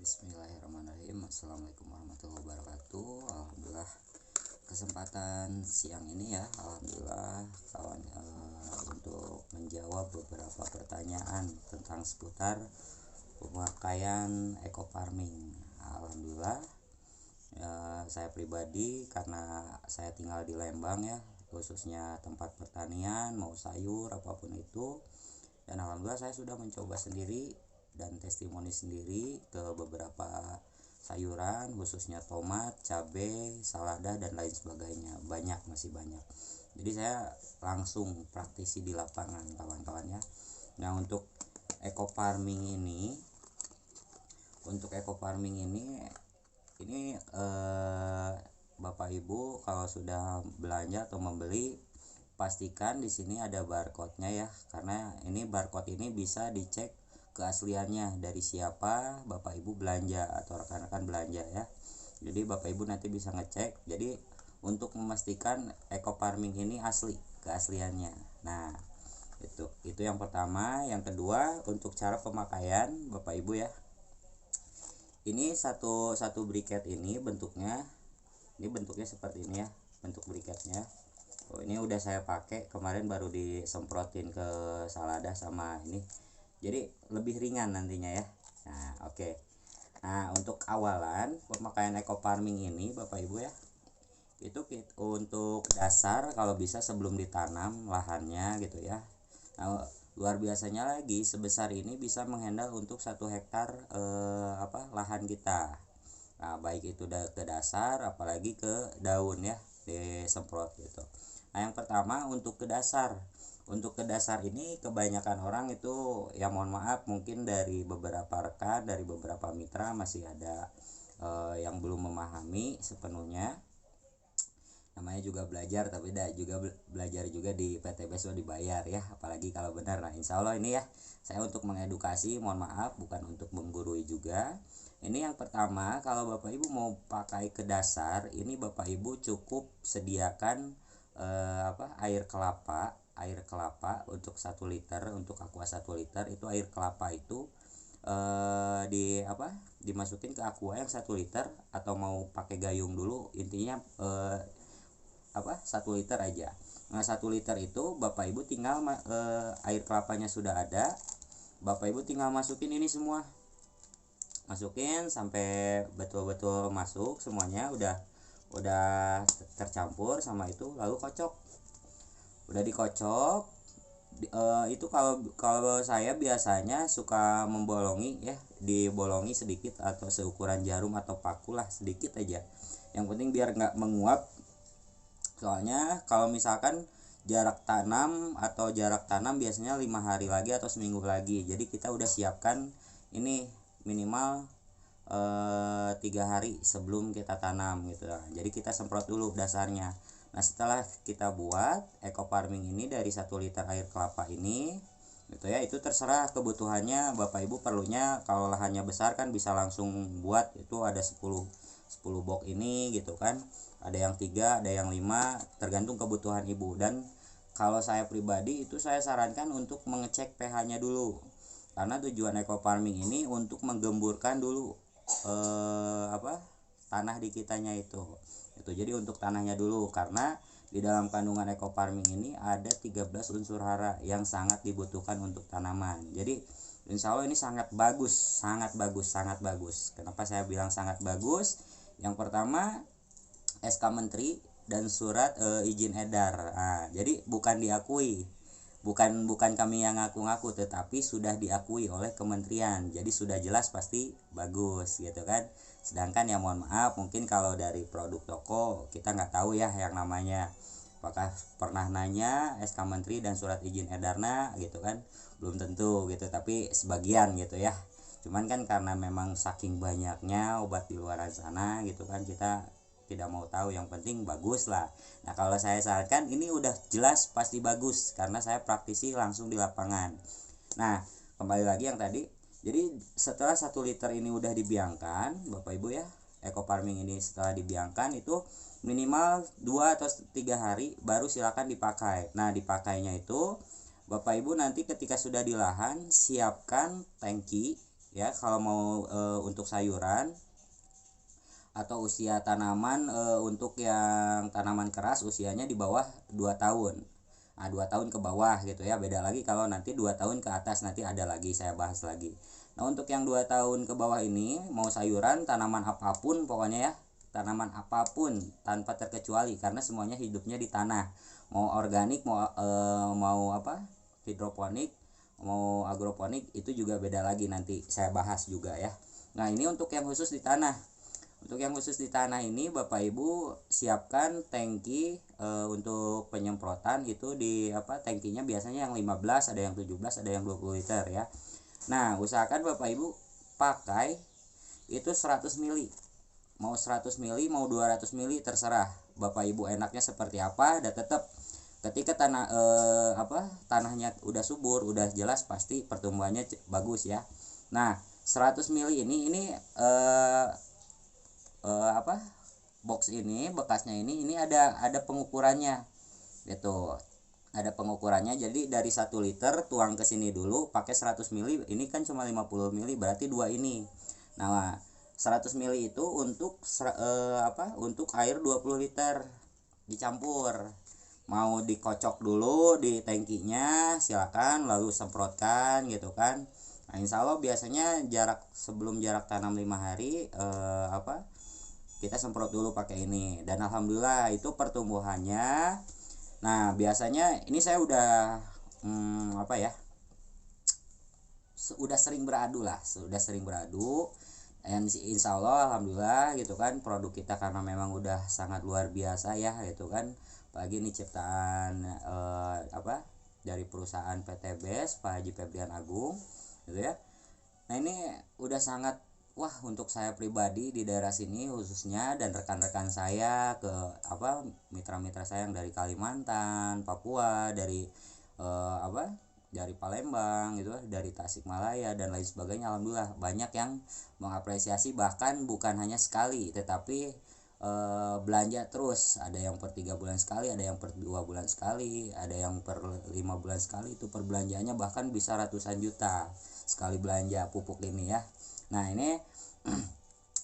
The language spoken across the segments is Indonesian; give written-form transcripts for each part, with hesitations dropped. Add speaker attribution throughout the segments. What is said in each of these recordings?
Speaker 1: Bismillahirrahmanirrahim. Assalamualaikum warahmatullahi wabarakatuh. Alhamdulillah kesempatan siang ini ya, alhamdulillah kawan, untuk menjawab beberapa pertanyaan tentang seputar pemakaian eco farming. Alhamdulillah saya pribadi, karena saya tinggal di Lembang ya, khususnya tempat pertanian mau sayur apapun itu, dan alhamdulillah saya sudah mencoba sendiri dan testimoni sendiri ke beberapa sayuran, khususnya tomat, cabai, salada dan lain sebagainya. Masih banyak. Jadi saya langsung praktisi di lapangan kawan-kawan ya. Nah, untuk eco farming ini Bapak Ibu kalau sudah belanja atau membeli, pastikan di sini ada barcode-nya ya, karena ini barcode ini bisa dicek keasliannya dari siapa Bapak Ibu belanja atau rekan-rekan belanja ya. Jadi Bapak Ibu nanti bisa ngecek. Jadi untuk memastikan eco farming ini asli keasliannya. Nah, itu yang pertama. Yang kedua, untuk cara pemakaian Bapak Ibu ya. Ini satu briket ini bentuknya seperti ini ya, bentuk briketnya. Ini udah saya pakai kemarin, baru disemprotin ke salada sama ini. Jadi lebih ringan nantinya ya. Nah, oke. Nah, untuk awalan pemakaian eco farming ini Bapak Ibu ya, itu untuk dasar kalau bisa sebelum ditanam lahannya gitu ya. Nah, luar biasanya lagi, sebesar ini bisa menghandle untuk 1 hektar lahan kita. Nah, baik itu ke dasar apalagi ke daun ya, disemprot gitu. Nah, yang pertama untuk ke dasar. Untuk ke dasar ini kebanyakan orang itu ya, mohon maaf, mungkin dari beberapa rekan, dari beberapa mitra masih ada yang belum memahami sepenuhnya. Namanya juga belajar, tapi juga belajar juga di PTBS dibayar ya, apalagi kalau benar. Nah, insya Allah ini ya, saya untuk mengedukasi, mohon maaf, bukan untuk menggurui juga. Ini yang pertama, kalau Bapak Ibu mau pakai ke dasar, ini Bapak Ibu cukup sediakan air kelapa untuk 1 liter, untuk aqua 1 liter itu air kelapa itu dimasukin ke aqua yang 1 liter, atau mau pakai gayung dulu, intinya 1 liter aja. Nah, 1 liter itu Bapak Ibu tinggal air kelapanya sudah ada, Bapak Ibu tinggal masukin ini semua, masukin sampai betul-betul masuk semuanya, udah tercampur sama itu, lalu kocok. Udah dikocok, itu kalau saya biasanya suka membolongi ya, dibolongi sedikit atau seukuran jarum atau paku lah, sedikit aja, yang penting biar nggak menguap. Soalnya kalau misalkan jarak tanam biasanya 5 hari lagi atau seminggu lagi, jadi kita udah siapkan ini minimal 3 hari sebelum kita tanam gitu. Jadi kita semprot dulu dasarnya. Nah, setelah kita buat eco farming ini dari 1 liter air kelapa ini gitu ya, itu terserah kebutuhannya Bapak Ibu. Perlunya kalau lahannya besar kan bisa langsung buat, itu ada 10 box ini gitu kan, ada yang 3, ada yang 5, tergantung kebutuhan Ibu. Dan kalau saya pribadi itu saya sarankan untuk mengecek pH-nya dulu, karena tujuan eco farming ini untuk menggemburkan dulu tanah di kitanya itu. Jadi untuk tanahnya dulu, karena di dalam kandungan eco farming ini ada 13 unsur hara yang sangat dibutuhkan untuk tanaman. Jadi insya Allah ini sangat bagus. Kenapa saya bilang sangat bagus? Yang pertama, SK Menteri dan surat izin edar. Nah, jadi bukan diakui, bukan kami yang ngaku-ngaku, tetapi sudah diakui oleh kementerian. Jadi sudah jelas pasti bagus gitu kan. Sedangkan ya mohon maaf, mungkin kalau dari produk toko kita nggak tahu ya yang namanya, apakah pernah nanya SK Menteri dan surat izin edarnya gitu kan, belum tentu gitu, tapi sebagian gitu ya. Cuman kan karena memang saking banyaknya obat di luar sana gitu kan, kita tidak mau tahu, yang penting bagus lah. Nah, kalau saya sarankan ini udah jelas pasti bagus, karena saya praktisi langsung di lapangan. Nah, kembali lagi yang tadi, jadi setelah 1 liter ini udah dibiangkan Bapak Ibu ya, eco farming ini setelah dibiangkan itu minimal 2 atau 3 hari baru silakan dipakai. Nah, dipakainya itu Bapak Ibu nanti ketika sudah di lahan, siapkan tangki ya kalau mau untuk sayuran atau usia tanaman, untuk yang tanaman keras usianya di bawah 2 tahun. Nah, 2 tahun ke bawah gitu ya. Beda lagi kalau nanti 2 tahun ke atas, nanti ada lagi saya bahas lagi. Nah, untuk yang 2 tahun ke bawah ini mau sayuran, tanaman apapun pokoknya ya. Tanaman apapun tanpa terkecuali karena semuanya hidupnya di tanah. Mau organik, mau apa? Hidroponik, mau agroponik, itu juga beda lagi, nanti saya bahas juga ya. Nah, ini untuk yang khusus di tanah. Untuk yang khusus di tanah ini Bapak Ibu siapkan tangki untuk penyemprotan itu di tangkinya biasanya yang 15, ada yang 17, ada yang 20 liter ya. Nah, usahakan Bapak Ibu pakai itu 100 mili. Mau 100 mili, mau 200 mili terserah. Bapak Ibu enaknya seperti apa, dan tetap ketika tanahnya udah subur, udah jelas pasti pertumbuhannya bagus ya. Nah, 100 mili ini box ini bekasnya ini ada pengukurannya gitu, ada pengukurannya. Jadi dari 1 liter tuang ke sini dulu pakai 100 mili, ini kan cuma 50 mili, berarti 2 ini. Nah, 100 mili itu untuk untuk air 20 liter dicampur. Mau dikocok dulu di tangkinya silakan, lalu semprotkan gitu kan. Nah, insya Allah biasanya sebelum jarak tanam 5 hari kita semprot dulu pakai ini, dan alhamdulillah itu pertumbuhannya. Nah, biasanya ini saya udah sudah sering beradu dan insya Allah alhamdulillah gitu kan, produk kita karena memang udah sangat luar biasa ya gitu kan. Apalagi ini ciptaan dari perusahaan PT BES Pak Haji Febrian Agung gitu ya. Nah, ini udah sangat untuk saya pribadi di daerah sini khususnya, dan rekan-rekan saya mitra-mitra saya yang dari Kalimantan, Papua, dari dari Palembang gitu, dari Tasikmalaya dan lain sebagainya. Alhamdulillah banyak yang mengapresiasi, bahkan bukan hanya sekali tetapi belanja terus. Ada yang per 3 bulan sekali, ada yang per 2 bulan sekali, ada yang per 5 bulan sekali. Itu perbelanjaannya bahkan bisa ratusan juta sekali belanja pupuk ini ya. Nah, ini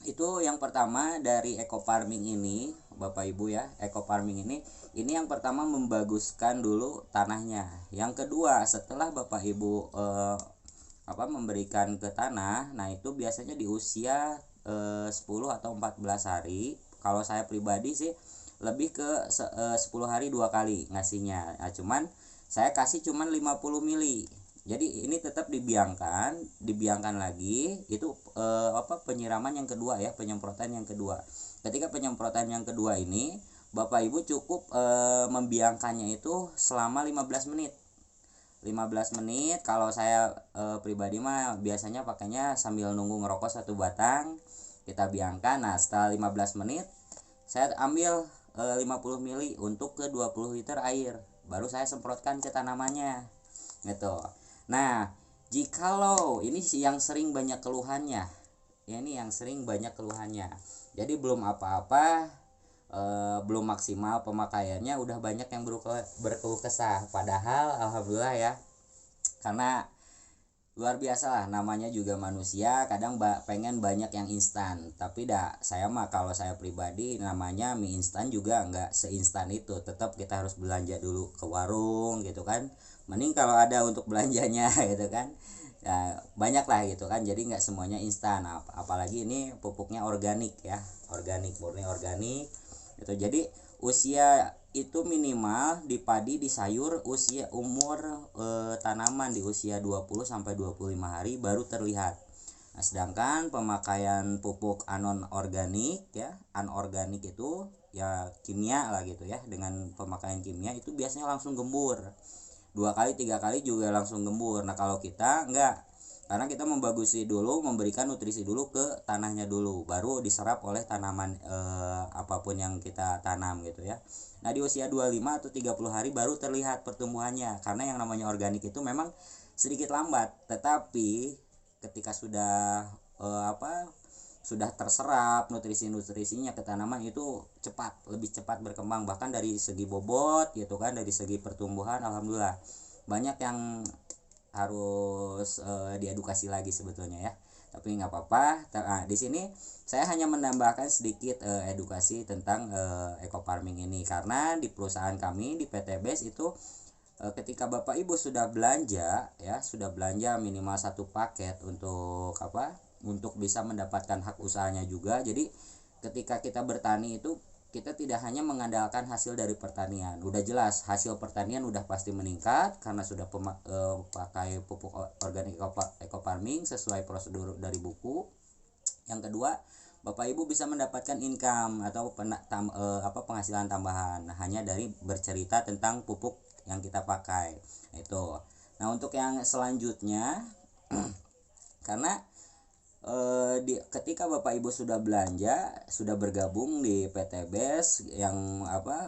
Speaker 1: itu yang pertama dari eco farming ini Bapak Ibu ya. Eco farming ini yang pertama membaguskan dulu tanahnya. Yang kedua, setelah Bapak Ibu memberikan ke tanah, nah itu biasanya di usia 10 atau 14 hari. Kalau saya pribadi sih lebih ke 10 hari 2 kali ngasihnya. Nah, cuman saya kasih cuman 50 mili. Jadi ini tetap dibiangkan lagi. Itu penyiraman yang kedua ya, penyemprotan yang kedua. Ketika penyemprotan yang kedua ini Bapak Ibu cukup membiangkannya itu selama 15 menit. 15 menit. Kalau saya pribadi mah biasanya pakainya sambil nunggu ngerokok 1 batang, kita biangkan. Nah, setelah 15 menit saya ambil 50 mili untuk ke 20 liter air, baru saya semprotkan ke tanamannya gitu. Nah, jikalau ini yang sering banyak keluhannya ya, ini yang sering banyak keluhannya, jadi belum apa-apa, belum maksimal pemakaiannya udah banyak yang berkeluh kesah. Padahal alhamdulillah ya, karena luar biasa lah, namanya juga manusia, kadang pengen banyak yang instan. Tapi saya mah, kalau saya pribadi, namanya mie instan juga nggak seinstan itu, tetap kita harus belanja dulu ke warung gitu kan. Mending kalau ada untuk belanjanya gitu kan ya, banyak lah gitu kan, jadi nggak semuanya instan. Apalagi ini pupuknya organik ya, murni organik gitu. Jadi usia itu minimal di padi, di sayur, usia umur tanaman di usia 20 sampai 25 hari baru terlihat. Nah, sedangkan pemakaian pupuk anorganik itu ya kimia lah gitu ya. Dengan pemakaian kimia itu biasanya langsung gembur. 2 kali 3 kali juga langsung gembur. Nah, kalau kita enggak, karena kita membagusi dulu, memberikan nutrisi dulu ke tanahnya dulu, baru diserap oleh tanaman apapun yang kita tanam gitu ya. Nah, di usia 25 atau 30 hari baru terlihat pertumbuhannya, karena yang namanya organik itu memang sedikit lambat, tetapi ketika sudah sudah terserap nutrisinya ke tanaman, itu lebih cepat berkembang, bahkan dari segi bobot gitu kan, dari segi pertumbuhan alhamdulillah banyak yang harus diedukasi lagi sebetulnya ya. tapi nggak apa-apa. Nah, di sini saya hanya menambahkan sedikit edukasi tentang eco farming ini, karena di perusahaan kami di PT BES itu ketika Bapak Ibu sudah belanja ya, sudah belanja minimal satu paket untuk apa? Untuk bisa mendapatkan hak usahanya juga. Jadi ketika kita bertani itu kita tidak hanya mengandalkan hasil dari pertanian. Udah jelas hasil pertanian udah pasti meningkat karena sudah pakai pupuk organik eco farming sesuai prosedur dari buku. Yang kedua, Bapak Ibu bisa mendapatkan income atau penghasilan tambahan hanya dari bercerita tentang pupuk yang kita pakai itu. Nah, untuk yang selanjutnya karena ketika Bapak Ibu sudah belanja, sudah bergabung di PT BES yang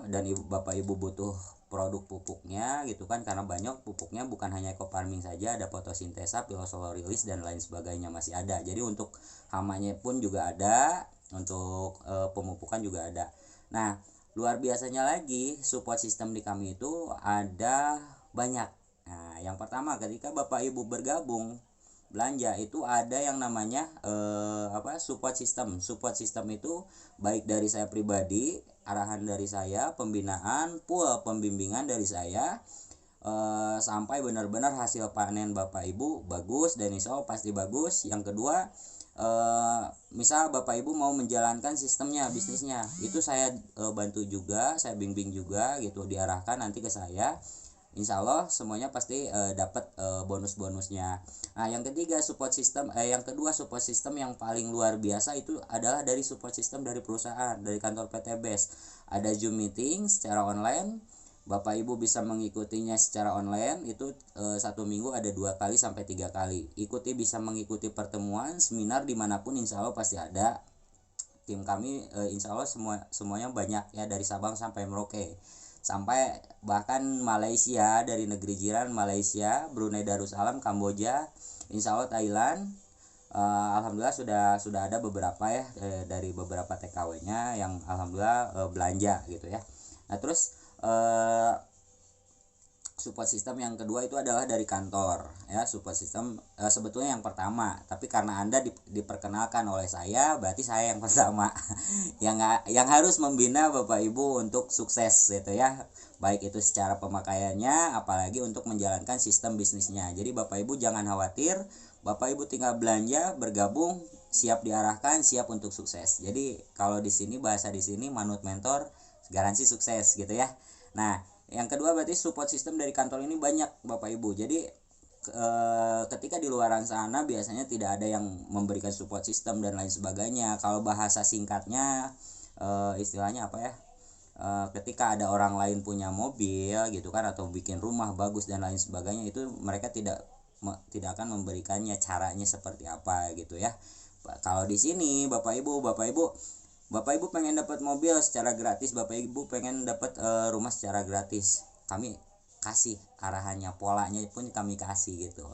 Speaker 1: dan Bapak Ibu butuh produk pupuknya gitu kan, karena banyak pupuknya bukan hanya eco farming saja, ada fotosintesa, pilosolariolis dan lain sebagainya masih ada. Jadi untuk hamanya pun juga ada, untuk pemupukan juga ada. Nah, luar biasanya lagi support system di kami itu ada banyak. Nah, yang pertama ketika Bapak Ibu bergabung belanja itu ada yang namanya support system. Support system itu baik dari saya pribadi, arahan dari saya, pembinaan, pembimbingan dari saya, sampai benar-benar hasil panen Bapak Ibu bagus dan insya Allah pasti bagus. Yang kedua, misal Bapak Ibu mau menjalankan sistemnya, bisnisnya, itu saya bantu juga, saya bimbing juga gitu, diarahkan nanti ke saya. Insya Allah semuanya pasti dapat bonus-bonusnya. Nah, yang ketiga support system, yang kedua support system yang paling luar biasa itu adalah dari support system dari perusahaan, dari kantor PT BES. Ada Zoom meeting secara online, Bapak Ibu bisa mengikutinya secara online itu satu minggu ada 2 kali sampai 3 kali. Bisa mengikuti pertemuan, seminar dimanapun insya Allah pasti ada. Tim kami insya Allah semuanya banyak ya, dari Sabang sampai Merauke, sampai bahkan Malaysia, dari negeri jiran Malaysia, Brunei Darussalam, Kamboja, insya Allah Thailand. Alhamdulillah sudah ada beberapa ya dari beberapa TKW-nya yang alhamdulillah belanja gitu ya. Nah, terus support system yang kedua itu adalah dari kantor ya. Support system sebetulnya yang pertama, tapi karena Anda diperkenalkan oleh saya, berarti saya yang pertama yang harus membina Bapak Ibu untuk sukses gitu ya, baik itu secara pemakaiannya apalagi untuk menjalankan sistem bisnisnya. Jadi Bapak Ibu jangan khawatir, Bapak Ibu tinggal belanja, bergabung, siap diarahkan, siap untuk sukses. Jadi kalau di sini bahasa di sini manut mentor, garansi sukses gitu ya. Nah, yang kedua berarti support system dari kantor ini banyak Bapak Ibu. Jadi ketika di luaran sana biasanya tidak ada yang memberikan support system dan lain sebagainya. Kalau bahasa singkatnya istilahnya apa ya? Ketika ada orang lain punya mobil gitu kan, atau bikin rumah bagus dan lain sebagainya, itu mereka tidak akan memberikannya caranya seperti apa gitu ya. Kalau di sini Bapak Ibu pengen dapat mobil secara gratis, Bapak Ibu pengen dapat rumah secara gratis, kami kasih arahannya, polanya pun kami kasih gitu.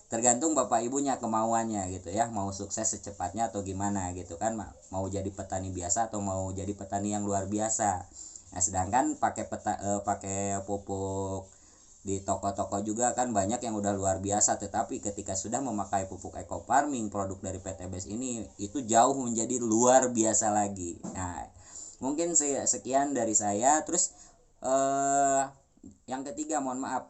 Speaker 1: Tergantung Bapak Ibunya kemauannya gitu ya, mau sukses secepatnya atau gimana gitu kan, mau jadi petani biasa atau mau jadi petani yang luar biasa. Nah, sedangkan pakai pupuk di toko-toko juga kan banyak yang udah luar biasa, tetapi ketika sudah memakai pupuk eco farming produk dari PT BES ini, itu jauh menjadi luar biasa lagi. Nah, mungkin sekian dari saya. Terus yang ketiga, mohon maaf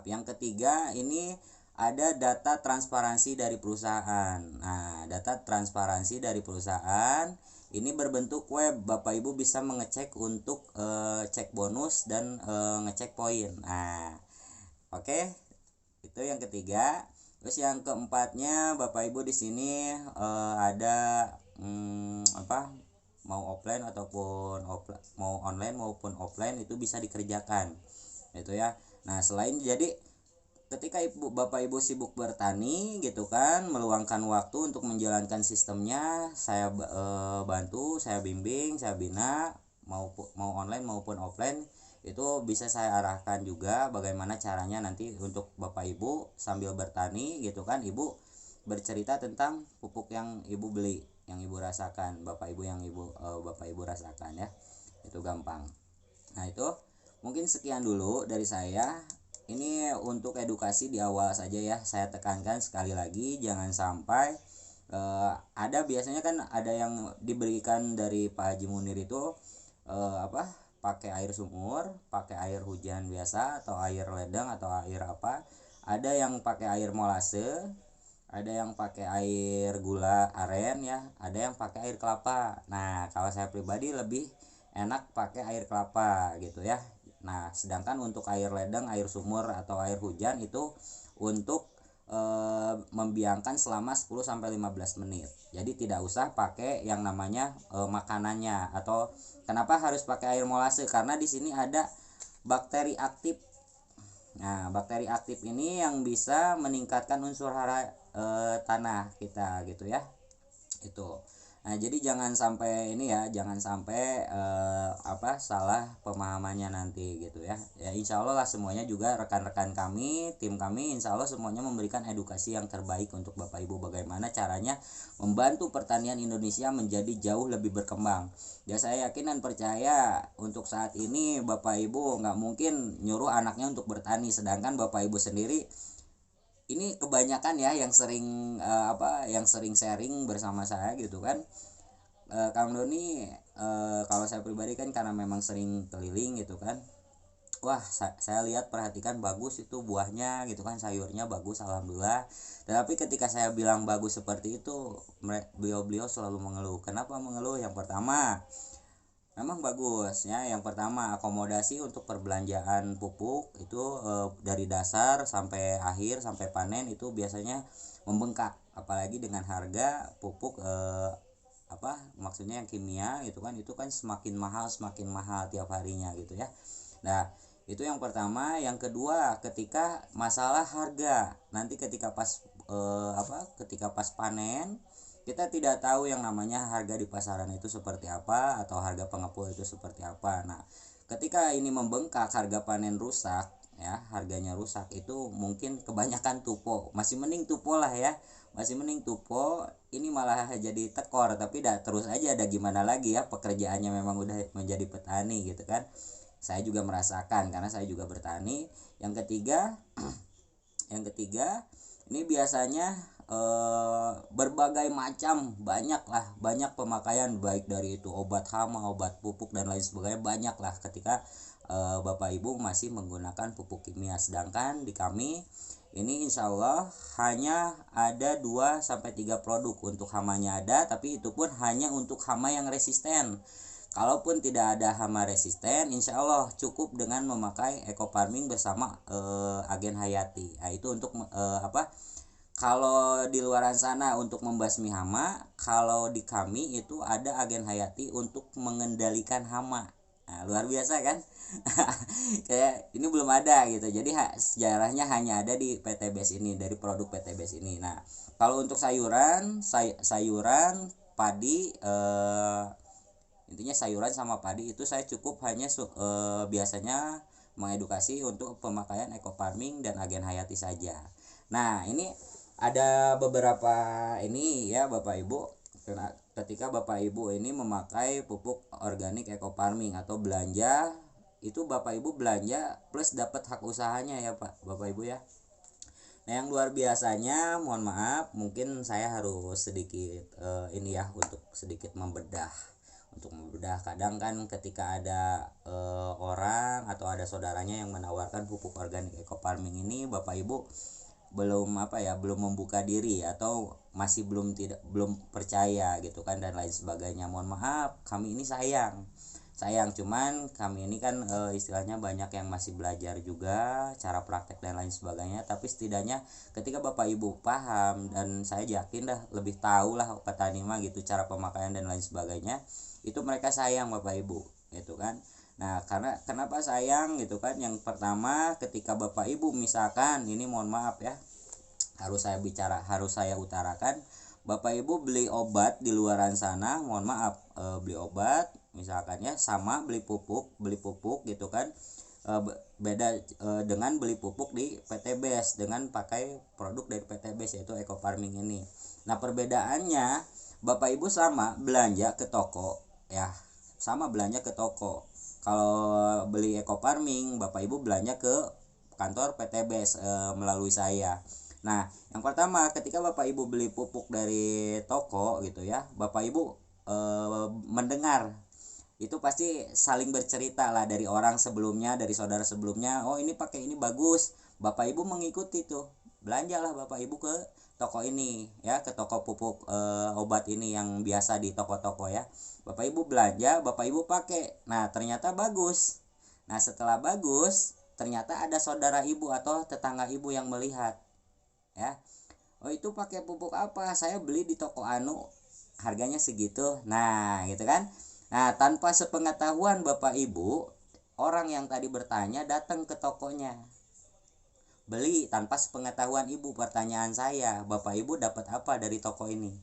Speaker 1: yang ketiga ini ada data transparansi dari perusahaan. Nah, data transparansi dari perusahaan ini berbentuk web. Bapak Ibu bisa mengecek untuk cek bonus dan ngecek poin. Nah, oke. Itu yang ketiga. Terus yang keempatnya, Bapak Ibu di sini ada mau offline ataupun mau online maupun offline itu bisa dikerjakan. Itu ya. Nah, selain jadi ketika Bapak Ibu sibuk bertani gitu kan, meluangkan waktu untuk menjalankan sistemnya, saya bantu, saya bimbing, saya bina, mau online maupun offline, itu bisa saya arahkan juga bagaimana caranya nanti untuk Bapak Ibu sambil bertani gitu kan, Ibu bercerita tentang pupuk yang Ibu beli, yang Ibu rasakan, Bapak Ibu rasakan ya. Itu gampang. Nah, itu mungkin sekian dulu dari saya. ini untuk edukasi di awal saja ya, saya tekankan sekali lagi jangan sampai ada biasanya kan ada yang diberikan dari Pak Haji Munir itu apa, pakai air sumur, pakai air hujan biasa atau air ledeng atau air apa, ada yang pakai air molase, ada yang pakai air gula aren ya, ada yang pakai air kelapa. Nah kalau saya pribadi lebih enak pakai air kelapa gitu ya. Nah sedangkan untuk air ledeng, air sumur atau air hujan itu untuk membiangkan selama 10-15 menit. Jadi tidak usah pakai yang namanya makanannya. Atau kenapa harus pakai air molase, karena di sini ada bakteri aktif. Nah, bakteri aktif ini yang bisa meningkatkan unsur hara tanah kita gitu ya. Itu. Nah, jadi jangan sampai ini ya, jangan sampai salah pemahamannya nanti gitu ya. Ya insya Allah lah semuanya juga rekan-rekan kami, tim kami insya Allah semuanya memberikan edukasi yang terbaik untuk Bapak Ibu bagaimana caranya membantu pertanian Indonesia menjadi jauh lebih berkembang. Ya saya yakin dan percaya untuk saat ini Bapak Ibu nggak mungkin nyuruh anaknya untuk bertani, sedangkan Bapak Ibu sendiri ini kebanyakan ya yang sering yang sering sharing bersama saya gitu kan. Kang Doni, kalau saya pribadi kan karena memang sering keliling gitu kan, wah saya lihat perhatikan bagus itu buahnya gitu kan, sayurnya bagus alhamdulillah. Tetapi ketika saya bilang bagus seperti itu, beliau selalu mengeluh. Kenapa mengeluh? Yang pertama memang bagus ya. Yang pertama akomodasi untuk perbelanjaan pupuk itu dari dasar sampai akhir sampai panen itu biasanya membengkak, apalagi dengan harga pupuk maksudnya yang kimia itu kan semakin mahal tiap harinya gitu ya. Nah itu yang pertama. Yang kedua ketika masalah harga, nanti ketika pas panen kita tidak tahu yang namanya harga di pasaran itu seperti apa atau harga pengepul itu seperti apa. Nah ketika ini membengkak, harga panen rusak ya, harganya rusak, itu mungkin kebanyakan tupo, masih mending tupo lah ya, masih mending tupo. Ini malah jadi tekor, tapi dah terus aja, ada gimana lagi ya, pekerjaannya memang udah menjadi petani gitu kan. Saya juga merasakan karena saya juga bertani. Yang ketiga ini biasanya berbagai macam, banyak pemakaian, baik dari itu obat hama, obat pupuk dan lain sebagainya, banyak lah ketika Bapak Ibu masih menggunakan pupuk kimia. Sedangkan di kami ini insya Allah hanya ada 2-3 produk untuk hamanya ada, tapi itu pun hanya untuk hama yang resisten. Kalaupun tidak ada hama resisten, insya Allah cukup dengan memakai eco farming bersama agen hayati. Nah itu untuk kalau di luaran sana untuk membasmi hama, kalau di kami itu ada agen hayati untuk mengendalikan hama. Nah, luar biasa kan? Kayak ini belum ada gitu. Jadi sejarahnya hanya ada di PTBS ini, dari produk PTBS ini. Nah, kalau untuk sayuran, padi, intinya sayuran sama padi itu saya cukup hanya biasanya mengedukasi untuk pemakaian eco farming dan agen hayati saja. Nah, ini ada beberapa ini ya Bapak Ibu, ketika Bapak Ibu ini memakai pupuk organik eco farming atau belanja, itu Bapak Ibu belanja plus dapat hak usahanya ya Bapak Ibu ya. Nah yang luar biasanya, mohon maaf mungkin saya harus sedikit ini ya, untuk sedikit membedah. Kadang kan ketika ada orang atau ada saudaranya yang menawarkan pupuk organik eco farming ini, Bapak Ibu belum membuka diri atau masih belum percaya gitu kan dan lain sebagainya. Mohon maaf, kami ini sayang, cuman kami ini kan istilahnya banyak yang masih belajar juga cara praktek dan lain sebagainya. Tapi setidaknya ketika Bapak Ibu paham, dan saya yakin dah lebih tahu lah petani mah gitu cara pemakaian dan lain sebagainya, itu mereka sayang Bapak Ibu gitu kan. Nah karena kenapa sayang gitu kan, yang pertama ketika Bapak Ibu misalkan ini, mohon maaf ya, harus saya utarakan, Bapak Ibu beli obat di luaran sana, mohon maaf, beli obat misalkan ya, sama beli pupuk gitu kan, beda dengan beli pupuk di PTBS dengan pakai produk dari PTBS yaitu eco farming ini. Nah perbedaannya, Bapak Ibu sama belanja ke toko ya, kalau beli eco farming Bapak Ibu belanja ke kantor PTBS melalui saya. Nah, yang pertama ketika Bapak Ibu beli pupuk dari toko gitu ya, Bapak Ibu mendengar itu pasti saling bercerita lah dari orang sebelumnya, dari saudara sebelumnya, oh ini pakai ini bagus, Bapak Ibu mengikuti tuh, belanjalah Bapak Ibu ke toko ini ya, ke toko pupuk obat ini yang biasa di toko-toko ya, Bapak Ibu belanja, Bapak Ibu pakai, nah ternyata bagus. Nah setelah bagus, ternyata ada saudara ibu atau tetangga ibu yang melihat ya, oh itu pakai pupuk apa, saya beli di toko anu harganya segitu, nah gitu kan. Nah tanpa sepengetahuan Bapak Ibu, orang yang tadi bertanya datang ke tokonya beli tanpa sepengetahuan ibu. Pertanyaan saya, Bapak Ibu dapat apa dari toko ini?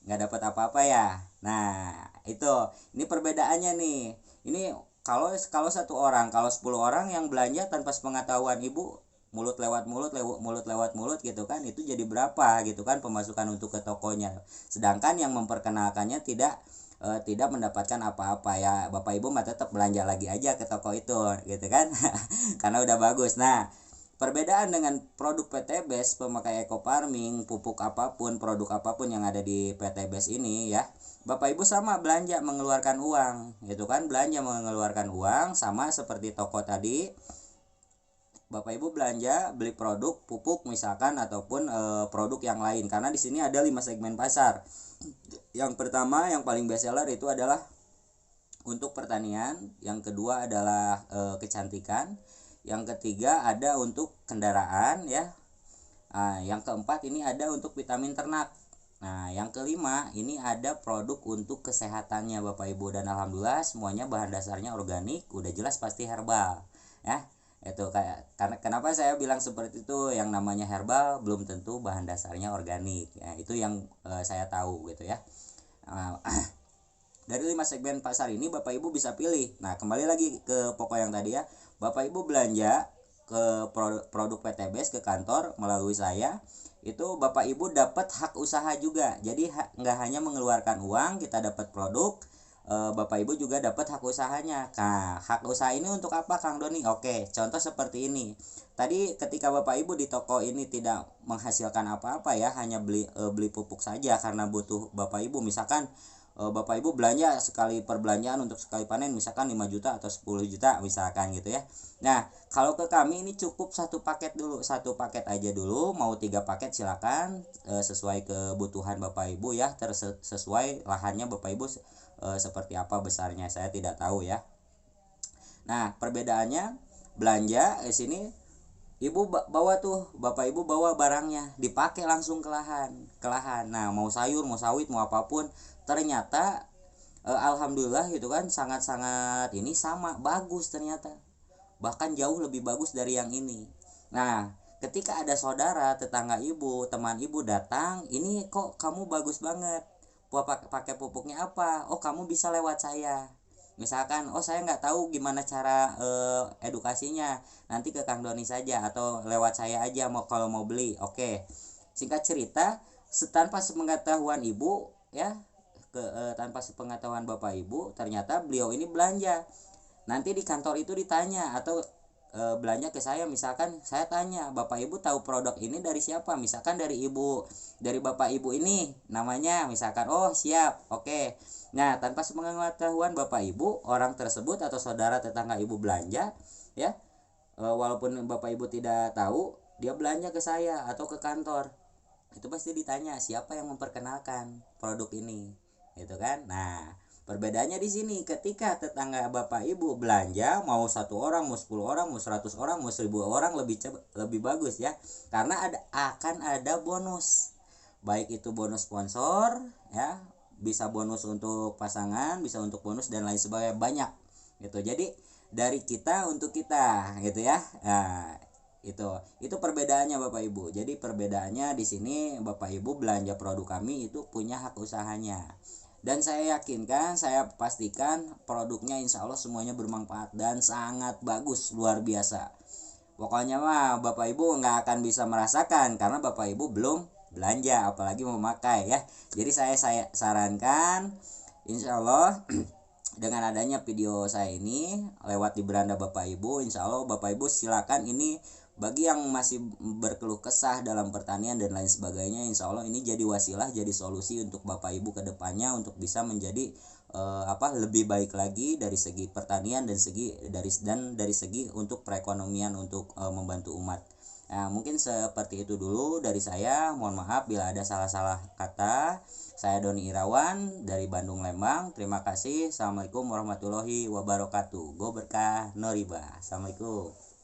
Speaker 1: Nggak dapat apa-apa ya. Nah itu, ini perbedaannya nih. Ini kalau satu orang, kalau 10 orang yang belanja tanpa sepengetahuan ibu, mulut lewat mulut gitu kan, itu jadi berapa gitu kan pemasukan untuk ke tokonya, sedangkan yang memperkenalkannya tidak mendapatkan apa-apa ya, Bapak Ibu mah tetap belanja lagi aja ke toko itu gitu kan karena udah bagus. Nah perbedaan dengan produk PTBS pemakai eco farming, pupuk apapun, produk apapun yang ada di PTBS ini ya, Bapak Ibu sama belanja mengeluarkan uang gitu kan, belanja mengeluarkan uang sama seperti toko tadi. Bapak Ibu belanja beli produk pupuk misalkan ataupun produk yang lain, karena di sini ada 5 segmen pasar. Yang pertama yang paling best seller itu adalah untuk pertanian, yang kedua adalah kecantikan, yang ketiga ada untuk kendaraan ya. Nah, yang keempat ini ada untuk vitamin ternak. Nah, yang kelima ini ada produk untuk kesehatannya Bapak Ibu, dan alhamdulillah semuanya bahan dasarnya organik, udah jelas pasti herbal ya. Itu kayak, karena kenapa saya bilang seperti itu, yang namanya herbal belum tentu bahan dasarnya organik ya, itu yang saya tahu gitu ya. Dari 5 segmen pasar ini Bapak Ibu bisa pilih. Nah kembali lagi ke pokok yang tadi ya, Bapak Ibu belanja ke produk PTBS ke kantor melalui saya, itu Bapak Ibu dapat hak usaha juga. Jadi nggak hanya mengeluarkan uang kita dapat produk, Bapak Ibu juga dapat hak usahanya. Nah hak usaha ini untuk apa Kang Doni? Oke, contoh seperti ini. Tadi ketika Bapak Ibu di toko ini tidak menghasilkan apa-apa ya, hanya beli pupuk saja karena butuh Bapak Ibu, misalkan Bapak Ibu belanja sekali perbelanjaan untuk sekali panen misalkan 5 juta atau 10 juta misalkan gitu ya. Nah kalau ke kami ini cukup satu paket dulu, satu paket aja dulu, mau 3 paket silakan, sesuai kebutuhan Bapak Ibu ya, sesuai lahannya Bapak Ibu seperti apa besarnya saya tidak tahu ya. Nah perbedaannya belanja di sini, Ibu bawa tuh, Bapak Ibu bawa barangnya, dipakai langsung ke lahan. Nah mau sayur, mau sawit, mau apapun, ternyata alhamdulillah gitu kan, sangat-sangat ini sama bagus ternyata, bahkan jauh lebih bagus dari yang ini. Nah ketika ada saudara, tetangga ibu, teman ibu datang, ini kok kamu bagus banget, pakai pupuknya apa, oh kamu bisa lewat saya misalkan, oh saya nggak tahu gimana cara edukasinya, nanti ke Kang Doni saja atau lewat saya aja kalau mau beli. Oke, singkat cerita, tanpa sepengetahuan ibu ya, tanpa sepengetahuan Bapak Ibu, ternyata beliau ini belanja. Nanti di kantor itu ditanya atau belanja ke saya, misalkan saya tanya, Bapak Ibu tahu produk ini dari siapa, misalkan dari ibu, dari Bapak Ibu ini namanya misalkan, oh siap, oke. Nah tanpa sepengetahuan Bapak Ibu, orang tersebut atau saudara tetangga ibu belanja ya, walaupun Bapak Ibu tidak tahu, dia belanja ke saya atau ke kantor, itu pasti ditanya siapa yang memperkenalkan produk ini gitu kan. Nah perbedaannya di sini, ketika tetangga Bapak Ibu belanja, mau 1 orang, mau 10 orang, mau 100 orang, mau 1000 orang, lebih bagus ya, karena akan ada bonus, baik itu bonus sponsor ya, bisa bonus untuk pasangan, bisa untuk bonus dan lain sebagainya, banyak gitu. Jadi dari kita untuk kita gitu ya. Nah itu perbedaannya Bapak Ibu. Jadi perbedaannya di sini, Bapak Ibu belanja produk kami itu punya hak usahanya, dan saya yakinkan, saya pastikan produknya insya Allah semuanya bermanfaat dan sangat bagus, luar biasa. Pokoknya mah Bapak Ibu nggak akan bisa merasakan karena Bapak Ibu belum belanja, apalagi memakai ya. Jadi saya sarankan insya Allah dengan adanya video saya ini lewat di beranda Bapak Ibu, insya Allah Bapak Ibu silakan ini bagi yang masih berkeluh kesah dalam pertanian dan lain sebagainya, insya Allah ini jadi wasilah, jadi solusi untuk Bapak Ibu kedepannya untuk bisa menjadi lebih baik lagi dari segi pertanian dan dari segi untuk perekonomian untuk membantu umat. Nah, mungkin seperti itu dulu dari saya. Mohon maaf bila ada salah-salah kata. Saya Doni Irawan dari Bandung Lembang. Terima kasih. Assalamualaikum warahmatullahi wabarakatuh. Go berkah no riba. Assalamualaikum.